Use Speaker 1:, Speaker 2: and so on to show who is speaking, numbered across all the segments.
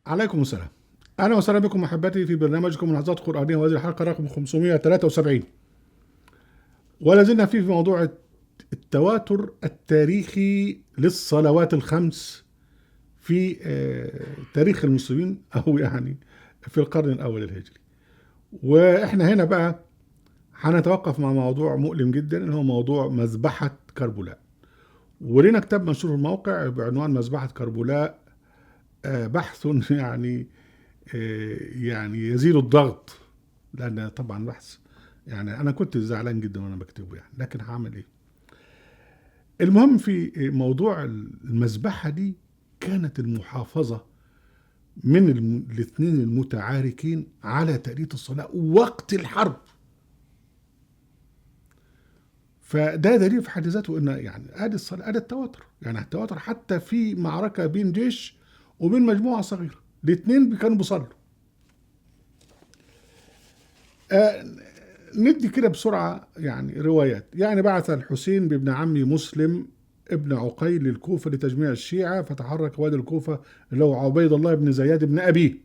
Speaker 1: عليكم السلام. أهلا وسهلا بكم أحبتي في برنامجكم ملاحظات قرآنية، وهذه الحلقة رقم 573. ولا زلنا في موضوع التواتر التاريخي للصلوات الخمس في تاريخ المسلمين، أو يعني في القرن الأول الهجري. وإحنا هنا بقى هنتوقف مع موضوع مؤلم جدا، اللي هو موضوع مذبحة كربلاء. ولنا كتاب منشور في الموقع بعنوان مذبحة كربلاء، بحث يعني يزيل الضغط، لان طبعا بحث يعني انا كنت زعلان جدا وانا بكتبه يعني، لكن هعمل ايه. المهم في موضوع المذبحة دي، كانت المحافظة من الاثنين المتعاركين على تأدية الصلاة وقت الحرب. فده دليل في حد ذاته ان يعني ادي الصلاة، ادي التواتر، يعني التواتر حتى في معركة بين جيش وبين مجموعة صغيرة، الاثنين كانوا بيصلوا. آه، ندي كده بسرعة يعني روايات. يعني بعث الحسين بابن عمي مسلم ابن عقيل للكوفة لتجميع الشيعة، فتحرك وادي الكوفة اللي هو عبيد الله بن زياد بن أبيه.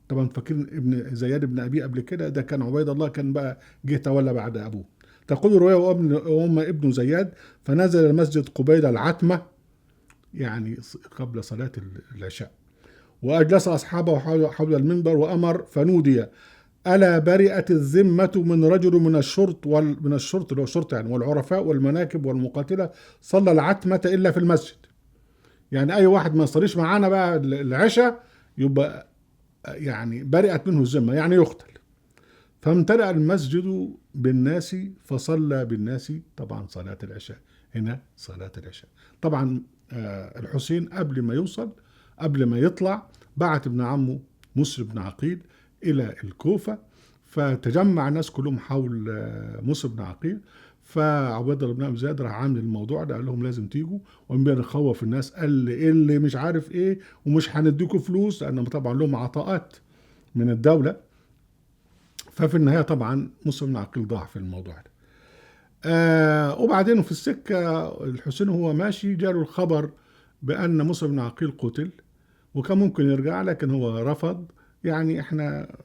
Speaker 1: طبعا فاكرين ابن زياد بن أبيه قبل كده، ده كان عبيد الله، كان بقى جه تولى بعد أبوه. تقول الرواية وأم ابن زياد، فنزل المسجد قبيل العتمة، يعني قبل صلاة العشاء، وأجلس أصحابه حول المنبر وأمر فنودي: ألا برئت الذمة من رجل من الشرط من الشرط اللي هو الشرطة يعني، والعرفاء والمناكب والمقاتلة، صلى العتمة إلا في المسجد. يعني أي واحد ما يصليش معانا بقى العشاء يبقى يعني برئت منه الذمة، يعني يقتل. فامتلأ المسجد بالناس، فصلى بالناس طبعا صلاة العشاء. هنا صلاة العشاء طبعا. الحسين قبل ما يوصل، قبل ما يطلع، بعت ابن عمه مسلم بن عقيل إلى الكوفة، فتجمع الناس كلهم حول مسلم بن عقيل. فعبد الله بن أبي زياد راح عامل الموضوع ده، قال لهم لازم تيجوا، وبين نخوف الناس، قال اللي مش عارف ايه ومش هنديكوا فلوس، لأنهم طبعا لهم عطاءات من الدولة. ففي النهاية طبعا مسلم بن عقيل ضاع في الموضوع ده. وبعدين في السكة الحسين وهو ماشي جاله الخبر بأن مسلم بن عقيل قتل، وكان ممكن يرجع لكن هو رفض. يعني احنا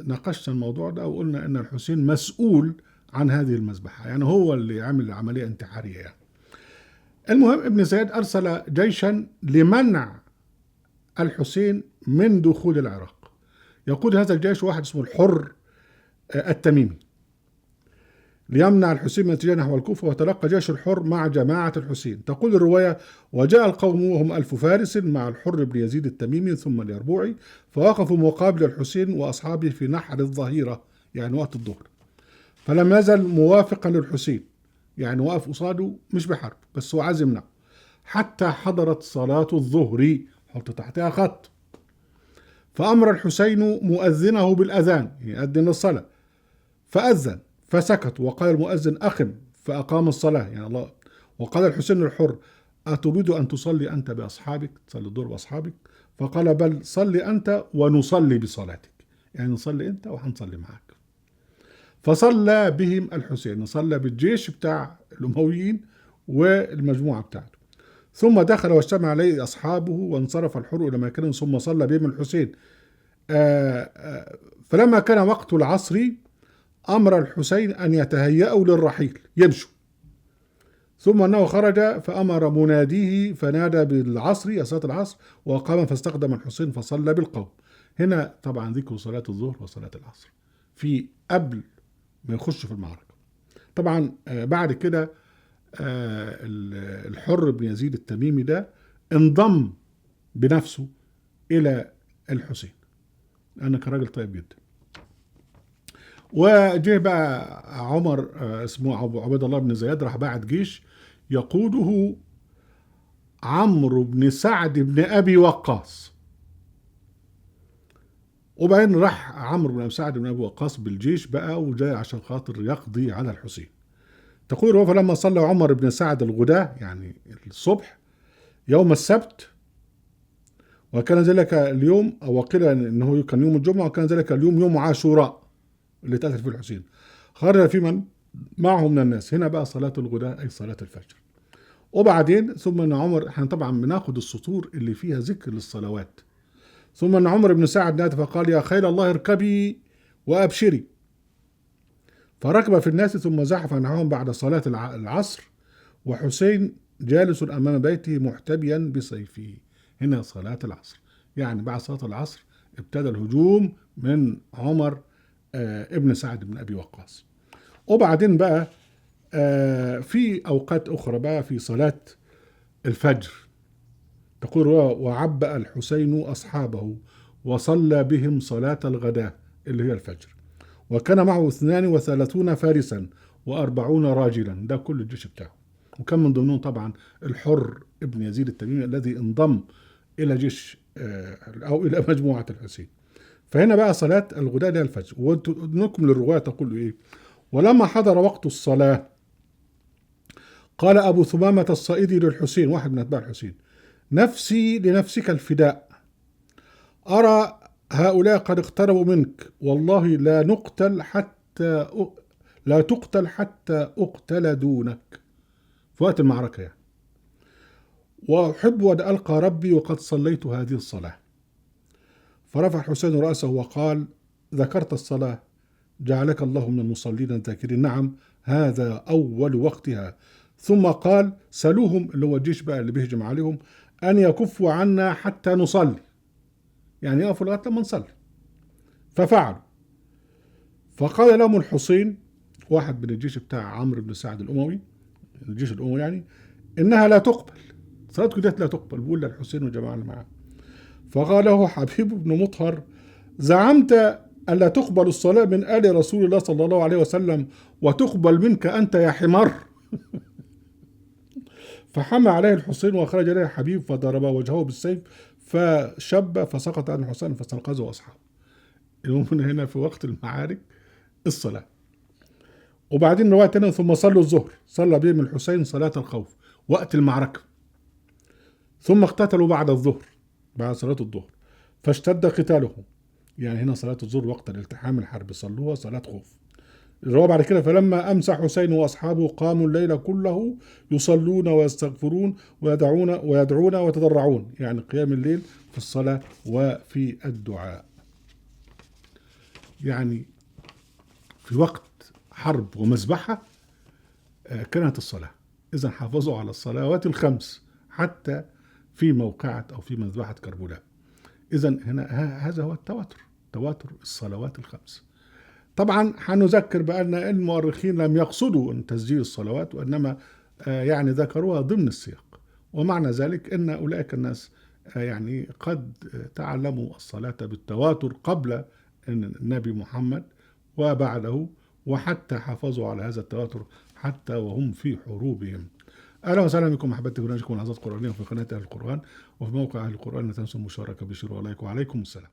Speaker 1: ناقشنا الموضوع ده وقلنا ان الحسين مسؤول عن هذه المذبحة، يعني هو اللي عمل عملية انتحارية يعني. المهم ابن زياد أرسل جيشا لمنع الحسين من دخول العراق. يقود هذا الجيش واحد اسمه الحر التميمي، ليمنع الحسين من الاتجاه نحو الكوفة. وتلقى جيش الحر مع جماعة الحسين. تقول الرواية: وجاء القوم وهم 1000 فارس مع الحر بن يزيد التميمي ثم اليربوعي، فوقفوا مقابل الحسين وأصحابه في نحر الظهيرة، يعني وقت الظهر. فلم يزل موافقا للحسين، يعني وقف قصاده مش بحرب، بس هو عايز يمنعه، حتى حضرت صلاة الظهر، حط تحتها خط. فأمر الحسين مؤذنه بالأذان، يأذن الصلاة، فأذن فسكت، وقال المؤذن: أقم، فأقام الصلاة، يعني الله. وقال الحسين الحر: أتريد أن تصلي أنت بأصحابك، تصلي الظهر بأصحابك؟ فقال: بل صلي أنت ونصلي بصلاتك، يعني نصلي أنت وهنصلي معك. فصلى بهم الحسين، صلى بالجيش بتاع الأمويين والمجموعة بتاعته. ثم دخل واجتمع عليه أصحابه، وانصرف الحر إلى مكانه، ثم صلى بهم الحسين. فلما كان وقت العصر أمر الحسين أن يتهيأوا للرحيل، يمشوا. ثم أنه خرج فأمر مناديه فنادى بالعصر، صلاة العصر، وقام فاستخدم الحسين فصلى بالقوم. هنا طبعا ذكر صلاة الظهر وصلاة العصر في قبل ما يخش في المعركة. طبعا بعد كده الحر بن يزيد التميمي ده انضم بنفسه إلى الحسين، لأنه كان راجل طيب جدا. وجه بقى عمر اسمه عبيد الله بن زياد، راح بعت جيش يقوده عمرو بن سعد بن أبي وقاص. وبعدين راح عمرو بن سعد بن أبي وقاص بالجيش بقى، وجاي عشان خاطر يقضي على الحسين. تقول هو: فلما صلى عمر بن سعد الغداة، يعني الصبح، يوم السبت، وكان ذلك اليوم، أو وقيل أنه كان يوم الجمعة، وكان ذلك اليوم يوم عاشوراء اللي اتقتل فيه الحسين، خرج في من معه من الناس. هنا بقى صلاة الغداة أي صلاة الفجر. وبعدين ثم ان عمر، احنا طبعا بناخد السطور اللي فيها ذكر للصلوات. ثم أن عمر بن سعد نادى فقال يا خيل الله اركبي وأبشري، فركب في الناس ثم زحف نحوهم بعد صلاة العصر وحسين جالس أمام بيته محتبيا بسيفه. هنا صلاة العصر، يعني بعد صلاة العصر ابتدى الهجوم من عمر ابن سعد بن أبي وقاص. وبعدين بقى في أوقات أخرى بقى في صلاة الفجر تقول وعبأ الحسين أصحابه وصلى بهم صلاة الغداء اللي هي الفجر، وكان معه 32 فارسا و40 راجلا، ده كل الجيش بتاعه، وكان من ضمنهم طبعا الحر ابن يزيد التميمي الذي انضم إلى جيش أو إلى مجموعة الحسين. فهنا بقى صلاة الغداء اللي هي الفجر. ونكمل الرواية تقول إيه: ولما حضر وقت الصلاة قال أبو ثمامة الصائدي للحسين، واحد من أتباع الحسين: نفسي لنفسك الفداء، أرى هؤلاء قد اقتربوا منك، والله لا تقتل حتى أقتل دونك، في وقت المعركة يعني، وأحب أن ألقى ربي وقد صليت هذه الصلاة. فرفع الحسين رأسه وقال: ذكرت الصلاة، جعلك الله من المصلين الذاكرين، نعم هذا أول وقتها. ثم قال: سلوهم، اللي هو الجيش بقى اللي بيهجم عليهم، أن يكفوا عنا حتى نصلي، يعني يقفوا لغاية لما نصلي. ففعلوا. فقال لهم الحسين، واحد من الجيش بتاع عمرو بن سعد الأموي، الجيش الأموي يعني، إنها لا تقبل، صلاتكم ديت لا تقبل، بيقول للحسين والجماعة اللي معاه. فقال له حبيب بن مطهر: زعمت ألا تقبل الصلاة من آل رسول الله صلى الله عليه وسلم وتقبل منك أنت يا حمار؟ فحمى عليه الحسين وخرج إليه حبيب فضرب وجهه بالسيف فشب فسقط عن الحسين فاستنقذه أصحابه. من هنا في وقت المعارك الصلاة. وبعدين رواية تانية: ثم صلوا الظهر، صلى بهم الحسين صلاة الخوف وقت المعركة، ثم اقتتلوا بعد الظهر، بعد صلاة الظهر، فاشتد قتالهم، يعني هنا صلاة الظهر وقت الالتحام الحرب صلوها صلاة خوف. الرواية بعد كده: فلما أمسى حسين وأصحابه قاموا الليل كله يصلون ويستغفرون ويدعون ويتضرعون، يعني قيام الليل في الصلاة وفي الدعاء. يعني في وقت حرب ومذبحة كانت الصلاة، إذا حافظوا على الصلوات الخمس حتى في موقعة أو في مذبحة كربلاء. إذا هنا هذا هو تواتر الصلوات الخمس. طبعا هنذكر بأن المؤرخين لم يقصدوا أن تسجيل الصلوات، وإنما يعني ذكروها ضمن السياق، ومعنى ذلك أن أولئك الناس يعني قد تعلموا الصلاة بالتواتر قبل النبي محمد وبعده، وحتى حافظوا على هذا التواتر حتى وهم في حروبهم. أهلا وسهلا بكم أحبتي برنامجكم لحظات قرآنية في قناة أهل القرآن وفي موقع أهل القرآن. لا تنسوا المشاركة بالشير ولايك، وعليكم السلام.